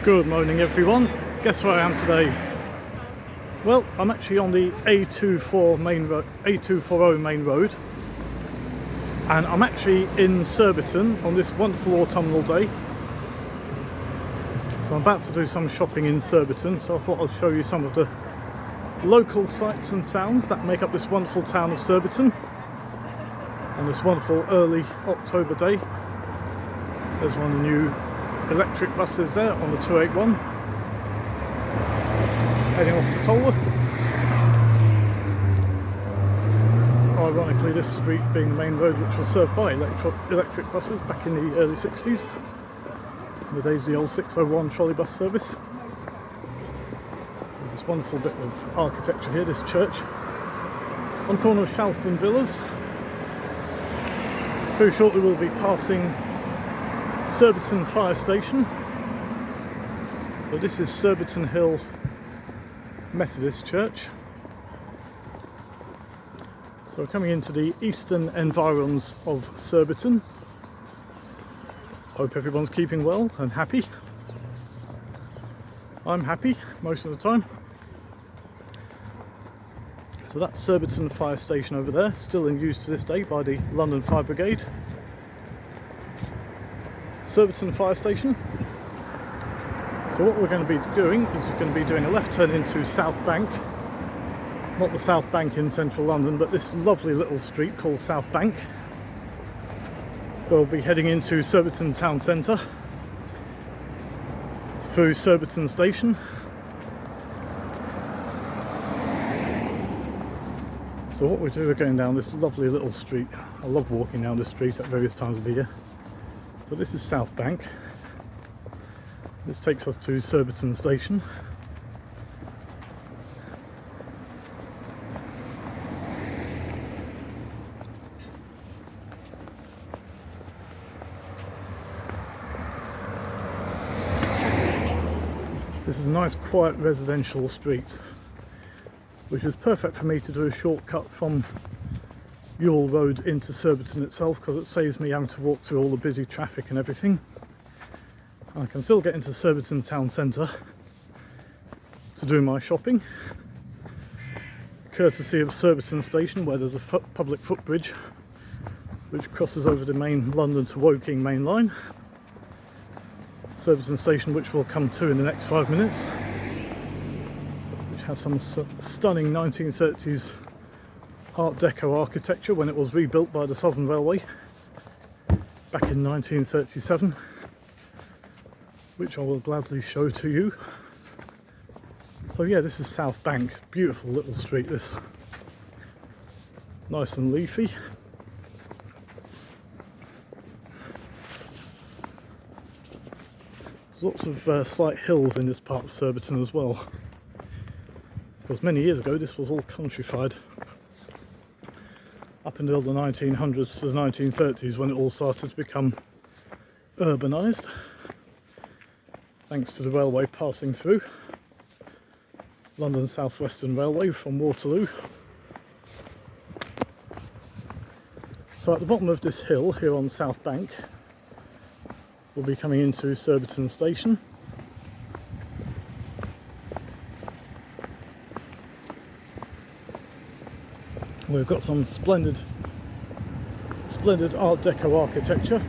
Good morning everyone. Guess where I am today? Well, I'm actually on the A240 main road, and I'm actually in Surbiton on this wonderful autumnal day. So I'm about to do some shopping in Surbiton, so I thought I'd show you some of the local sights and sounds that make up this wonderful town of Surbiton on this wonderful early October day. There's one of the new electric buses there on the 281 heading off to Tolworth. Ironically, this street being the main road which was served by electric buses back in the early 60s, in the days of the old 601 trolley bus service. This wonderful bit of architecture here, this church on the corner of Shalston Villas. Very shortly we'll be passing Surbiton Fire Station. So this is Surbiton Hill Methodist Church. So we're coming into the eastern environs of Surbiton. Hope everyone's keeping well and happy. I'm happy most of the time. So that's Surbiton Fire Station over there, still in use to this day by the London Fire Brigade. Surbiton Fire Station. So what we're going to be doing is we're going to be doing a left turn into South Bank. Not the South Bank in central London, but this lovely little street called South Bank. We'll be heading into Surbiton Town Centre through Surbiton Station. So what we do, we're going down this lovely little street. I love walking down this street at various times of the year. So this is South Bank. This takes us to Surbiton Station. This is a nice quiet residential street, which is perfect for me to do a shortcut from Ewell Road into Surbiton itself, because it saves me having to walk through all the busy traffic and everything. I can still get into Surbiton Town Centre to do my shopping, courtesy of Surbiton Station, where there's a public footbridge which crosses over the main London to Woking main line. Surbiton Station, which we'll come to in the next 5 minutes, which has some stunning 1930s Art Deco architecture when it was rebuilt by the Southern Railway back in 1937, which I will gladly show to you. So yeah, this is South Bank, beautiful little street this, nice and leafy. There's lots of slight hills in this part of Surbiton as well, because many years ago this was all countrified, up until the 1900s to the 1930s, when it all started to become urbanised, thanks to the railway passing through, London South Western Railway from Waterloo. So at the bottom of this hill here on South Bank, we'll be coming into Surbiton Station. We've got some splendid Art Deco architecture.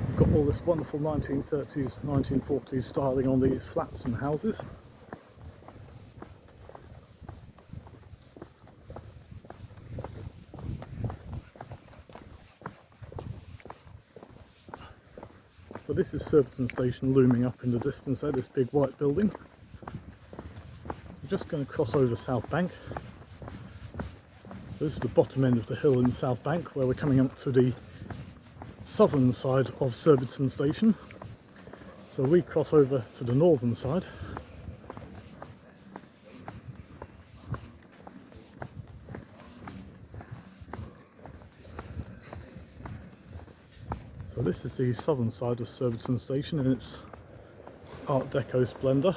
We've got all this wonderful 1930s, 1940s styling on these flats and houses. So this is Surbiton Station looming up in the distance there, this big white building. We're just going to cross over South Bank. So this is the bottom end of the hill in South Bank, where we're coming up to the southern side of Surbiton Station. So we cross over to the northern side. So this is the southern side of Surbiton Station in its Art Deco splendour.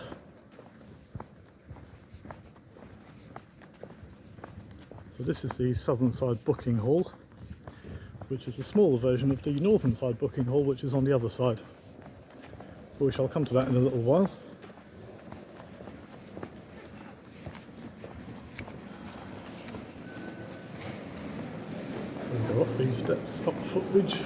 So this is the southern side booking hall, which is a smaller version of the northern side booking hall, which is on the other side. but we shall come to that in a little while. So we go up these steps, up the footbridge.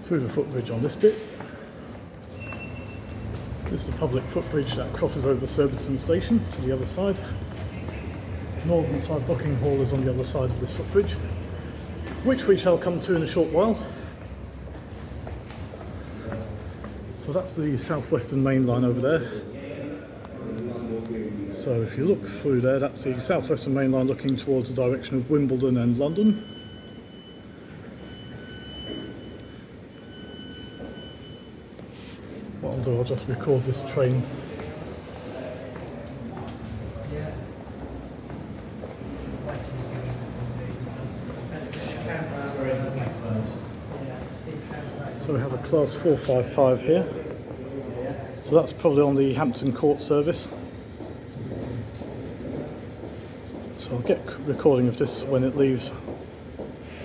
Through the footbridge on this bit. This is the public footbridge that crosses over Surbiton station to the other side. Northern side booking hall is on the other side of this footbridge, which we shall come to in a short while. So that's the southwestern main line over there. So if you look through there, that's the southwestern main line looking towards the direction of Wimbledon and London. What I'll do, I'll just record this train. So we have a class 455 here. So that's probably on the Hampton Court service. So I'll get recording of this when it leaves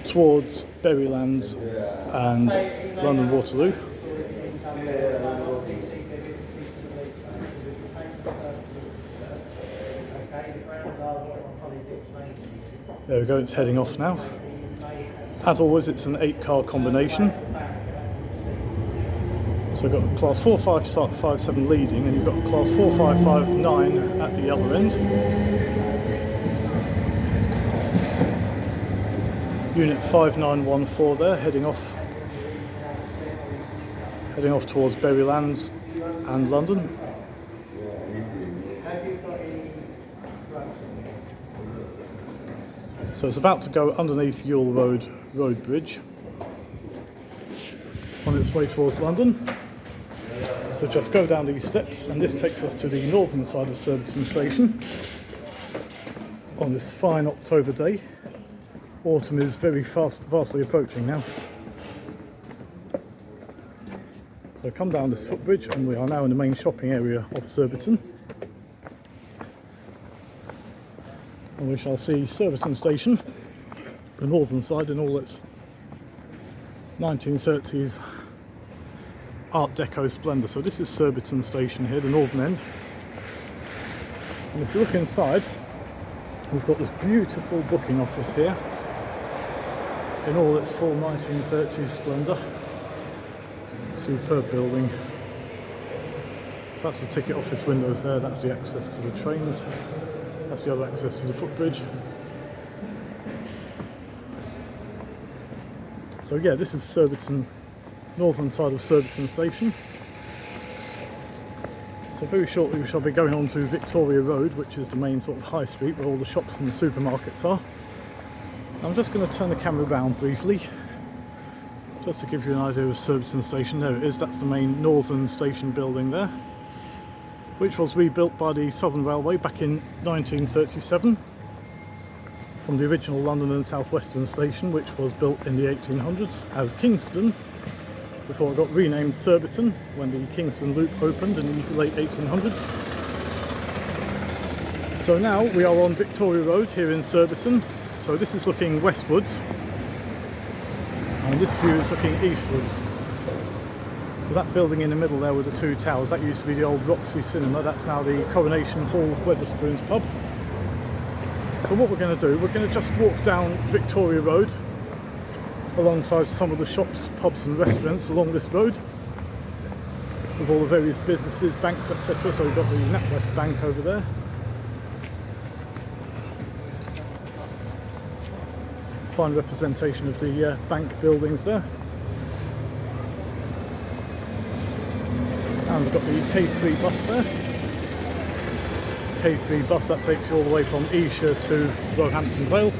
towards Berrylands and London Waterloo. There we go, it's heading off now. As always, it's an 8-car combination. So we've got a class 4557 leading, and you've got a class 4559 at the other end. Unit 5914 there, heading off towards Berrylands and London. So it's about to go underneath Ewell Road Bridge on its way towards London. So just go down these steps, and this takes us to the northern side of Surbiton station on this fine October day. Autumn is very vastly approaching now. So come down this footbridge, and we are now in the main shopping area of Surbiton. And we shall see Surbiton station, the northern side, in all its 1930s Art Deco splendour. So this is Surbiton station here, the northern end. And if you look inside, we've got this beautiful booking office here in all its full 1930s splendour. Superb building. That's the ticket office windows there, that's the access to the trains. That's the other access to the footbridge. So yeah, this is Surbiton, northern side of Surbiton station. So very shortly we shall be going on to Victoria Road, which is the main sort of high street where all the shops and the supermarkets are. I'm just going to turn the camera around briefly, just to give you an idea of Surbiton station. There it is, that's the main northern station building there, which was rebuilt by the Southern Railway back in 1937 from the original London and South Western station, which was built in the 1800s as Kingston, before it got renamed Surbiton when the Kingston Loop opened in the late 1800s. So now we are on Victoria Road here in Surbiton. So this is looking westwards, and this view is looking eastwards. So that building in the middle there with the two towers, that used to be the old Roxy Cinema. That's now the Coronation Hall Wetherspoons pub. So what we're going to do, we're going to just walk down Victoria Road alongside some of the shops, pubs and restaurants along this road with all the various businesses, banks, etc. So we've got the NatWest Bank over there. Fine representation of the bank buildings there. And we've got the K3 bus there. K3 bus that takes you all the way from Esher to Roehampton Vale.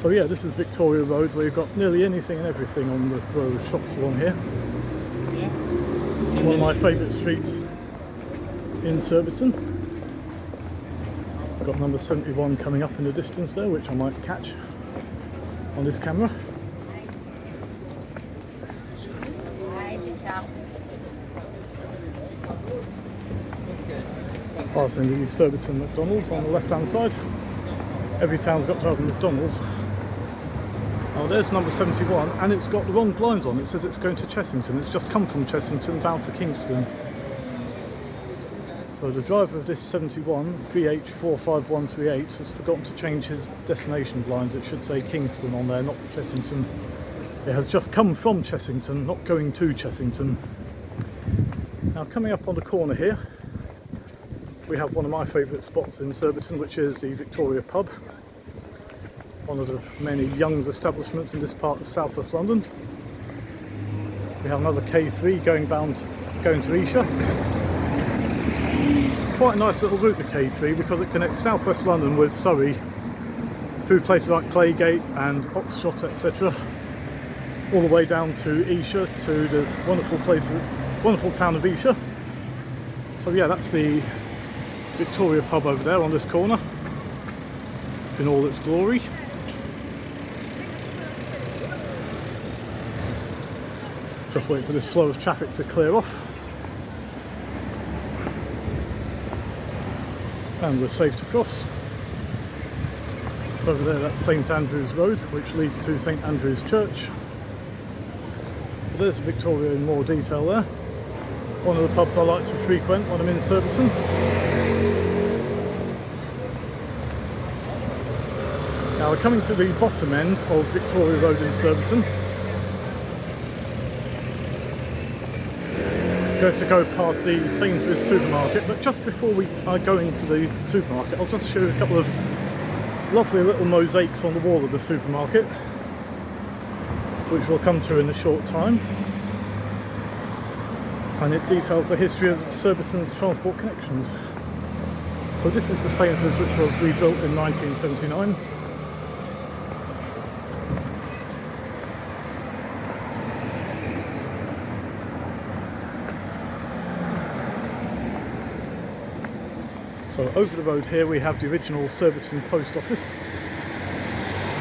So yeah, this is Victoria Road, where you've got nearly anything and everything on the row of shops along here. Yeah. One of my favourite streets in Surbiton. Got number 71 coming up in the distance there, which I might catch on this camera. Passing the Surbiton McDonald's on the left hand side. Every town's got to have a McDonald's. Oh, there's number 71, and it's got the wrong blinds on. It says it's going to Chessington. It's just come from Chessington, bound for Kingston. So the driver of this 71, VH45138, has forgotten to change his destination blinds. It should say Kingston on there, not Chessington. It has just come from Chessington, not going to Chessington. Now, coming up on the corner here, we have one of my favourite spots in Surbiton, which is the Victoria pub. One of the many Young's establishments in this part of southwest London. We have another K3 going to Esher. Quite a nice little route, the K3, because it connects southwest London with Surrey through places like Claygate and Oxshott, etc., all the way down to Esher, to the wonderful town of Esher. So yeah, that's the Victoria pub over there on this corner in all its glory. Just waiting for this flow of traffic to clear off. And we're safe to cross. Over there, that's St Andrew's Road, which leads to St Andrew's Church. There's Victoria in more detail there. One of the pubs I like to frequent when I'm in Surbiton. Now we're coming to the bottom end of Victoria Road in Surbiton. Going to go past the Sainsbury's supermarket, but just before I go into the supermarket, I'll just show you a couple of lovely little mosaics on the wall of the supermarket, which we'll come to in a short time. And it details the history of Surbiton's transport connections. So this is the Sainsbury's, which was rebuilt in 1979. So over the road here we have the original Surbiton post office.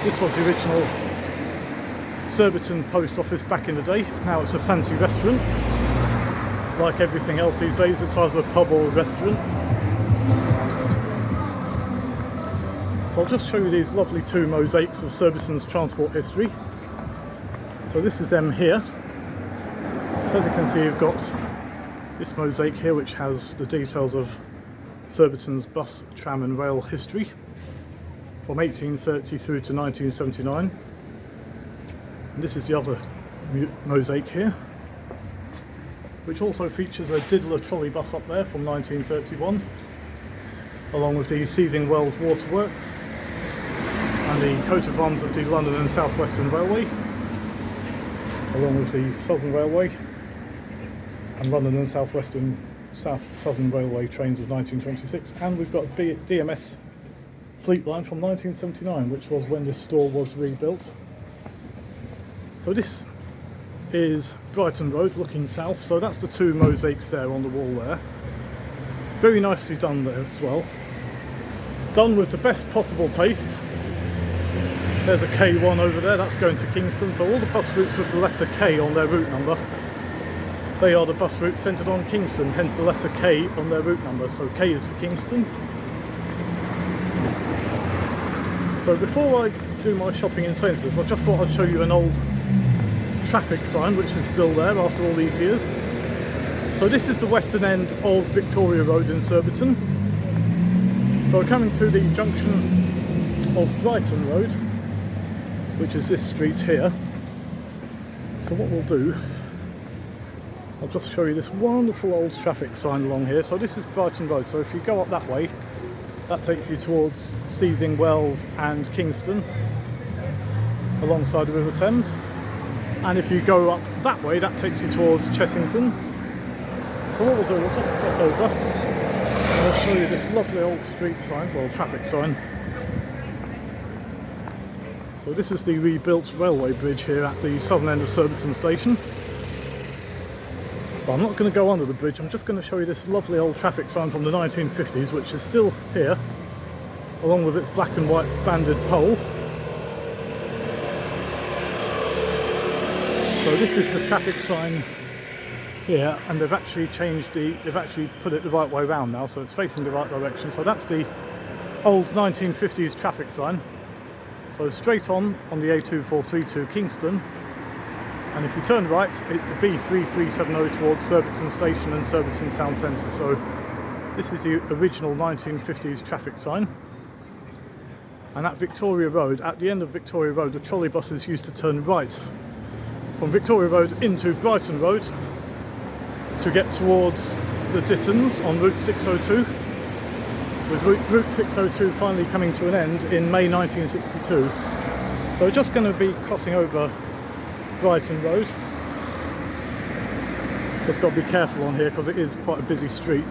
This was the original Surbiton post office back in the day. Now it's a fancy restaurant. Like everything else these days, it's either a pub or a restaurant. So I'll just show you these lovely two mosaics of Surbiton's transport history. So this is them here. So as you can see, you've got this mosaic here, which has the details of Surbiton's bus, tram and rail history from 1830 through to 1979. And this is the other mosaic here, which also features a Diddler trolley bus up there from 1931, along with the Seething Wells Waterworks and the coat of arms of the London and South Western Railway, along with the Southern Railway and London and Southern Railway trains of 1926. And we've got a DMS fleet line from 1979, which was when this store was rebuilt. So this is Brighton Road looking south, so that's the two mosaics there on the wall there. Very nicely done there as well. Done with the best possible taste. There's a K1 over there, that's going to Kingston, so all the bus routes with the letter K on their route number, they are the bus routes centred on Kingston, hence the letter K on their route number, so K is for Kingston. So before I do my shopping in Sainsbury's, I just thought I'd show you an old traffic sign which is still there after all these years. So this is the western end of Victoria Road in Surbiton. So we're coming to the junction of Brighton Road, which is this street here. So what we'll do, I'll just show you this wonderful old traffic sign along here. So this is Brighton Road, so if you go up that way, that takes you towards Seething Wells and Kingston, alongside the River Thames. And if you go up that way, that takes you towards Chessington. So what we'll do, we'll just cross over and I'll show you this lovely old street sign, well, traffic sign. So this is the rebuilt railway bridge here at the southern end of Surbiton station. But I'm not going to go under the bridge, I'm just going to show you this lovely old traffic sign from the 1950s, which is still here. along with its black and white banded pole. So this is the traffic sign here, and they've actually put it the right way round now, so it's facing the right direction. So that's the old 1950s traffic sign. So straight on the A2432 Kingston, and if you turn right, it's the B3370 towards Surbiton Station and Surbiton Town Centre. So this is the original 1950s traffic sign. And at Victoria Road, at the end of Victoria Road, the trolley buses used to turn right from Victoria Road into Brighton Road to get towards the Dittons on Route 602, with Route 602 finally coming to an end in May 1962. So we're just going to be crossing over Brighton Road. Just got to be careful on here because it is quite a busy street.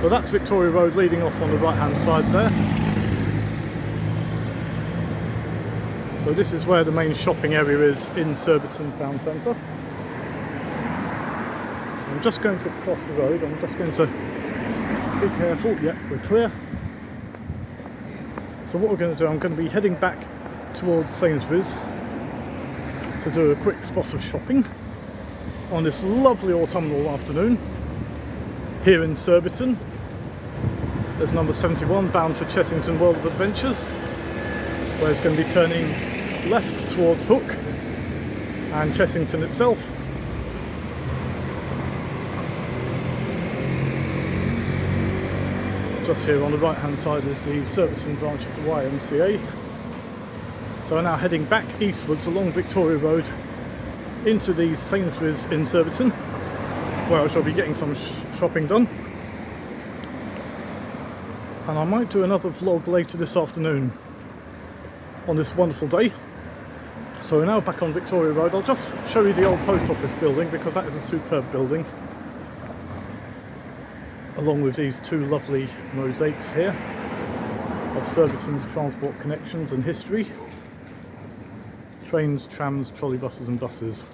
So that's Victoria Road leading off on the right hand side there. So this is where the main shopping area is in Surbiton Town Centre. So I'm just going to cross the road. I'm just going to be careful. Yeah, we're clear. So what we're going to do, I'm going to be heading back towards Sainsbury's to do a quick spot of shopping on this lovely autumnal afternoon here in Surbiton. There's number 71 bound for Chessington World of Adventures, where it's going to be turning left towards Hook and Chessington itself. Just here on the right hand side is the Surbiton branch of the YMCA. So we're now heading back eastwards along Victoria Road into the Sainsbury's in Surbiton, where I shall be getting some shopping done. And I might do another vlog later this afternoon on this wonderful day. So we're now back on Victoria Road. I'll just show you the old post office building because that is a superb building, along with these two lovely mosaics here of Surbiton's transport connections and history. Trains, trams, trolley buses and buses.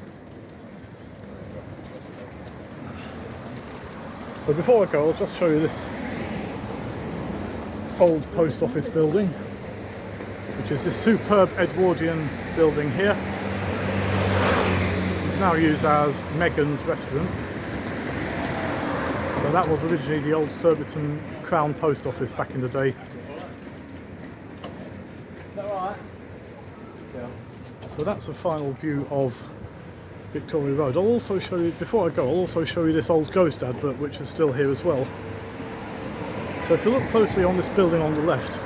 So before I go, I'll just show you this old post office building, which is this superb Edwardian building here. It's now used as Megan's restaurant. So that was originally the old Surbiton Crown Post Office back in the day. Is that right? Yeah. So that's a final view of Victoria Road. I'll also show you, before I go, I'll also show you this old ghost advert which is still here as well. So if you look closely on this building on the left,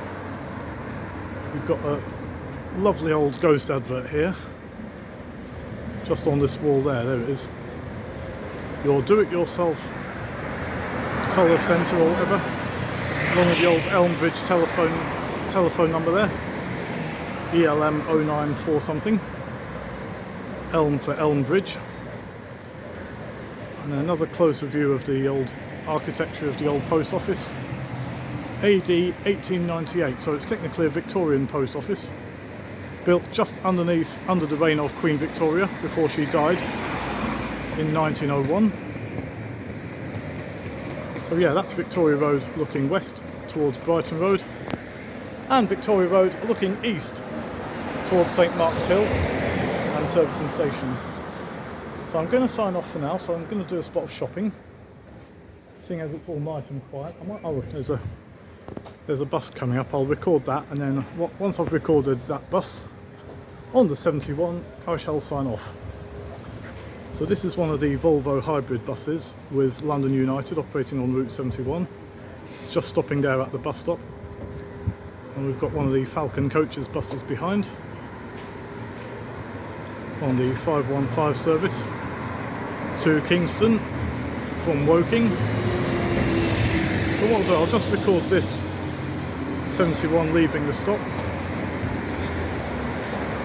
you've got a lovely old ghost advert here. Just on this wall there it is. Your do-it-yourself colour centre or whatever, along with the old Elmbridge telephone number there, ELM 094 something, Elm for Elmbridge. And then another closer view of the old architecture of the old post office. AD 1898, so it's technically a Victorian post office, built just under the reign of Queen Victoria before she died in 1901. So yeah, that's Victoria Road looking west towards Brighton Road, and Victoria Road looking east towards St Mark's Hill and Surbiton Station. So I'm going to sign off for now, so I'm going to do a spot of shopping, seeing as it's all nice and quiet. Oh, there's a bus coming up. I'll record that, and then once I've recorded that bus on the 71, I shall sign off. So this is one of the Volvo hybrid buses with London United operating on Route 71. It's just stopping there at the bus stop. And we've got one of the Falcon Coaches buses behind on the 515 service to Kingston from Woking. So what I'll do, I'll just record this 71 leaving the stop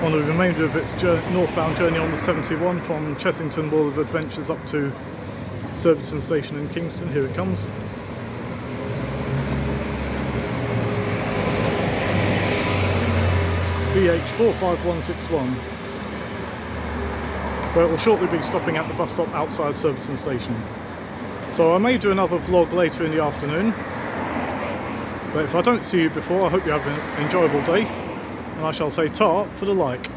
on the remainder of its northbound journey on the 71 from Chessington World of Adventures up to Surbiton Station in Kingston. Here it comes. VH45161, where it will shortly be stopping at the bus stop outside Surbiton Station. So I may do another vlog later in the afternoon But if I don't see you before, I hope you have an enjoyable day, and I shall say ta for the like.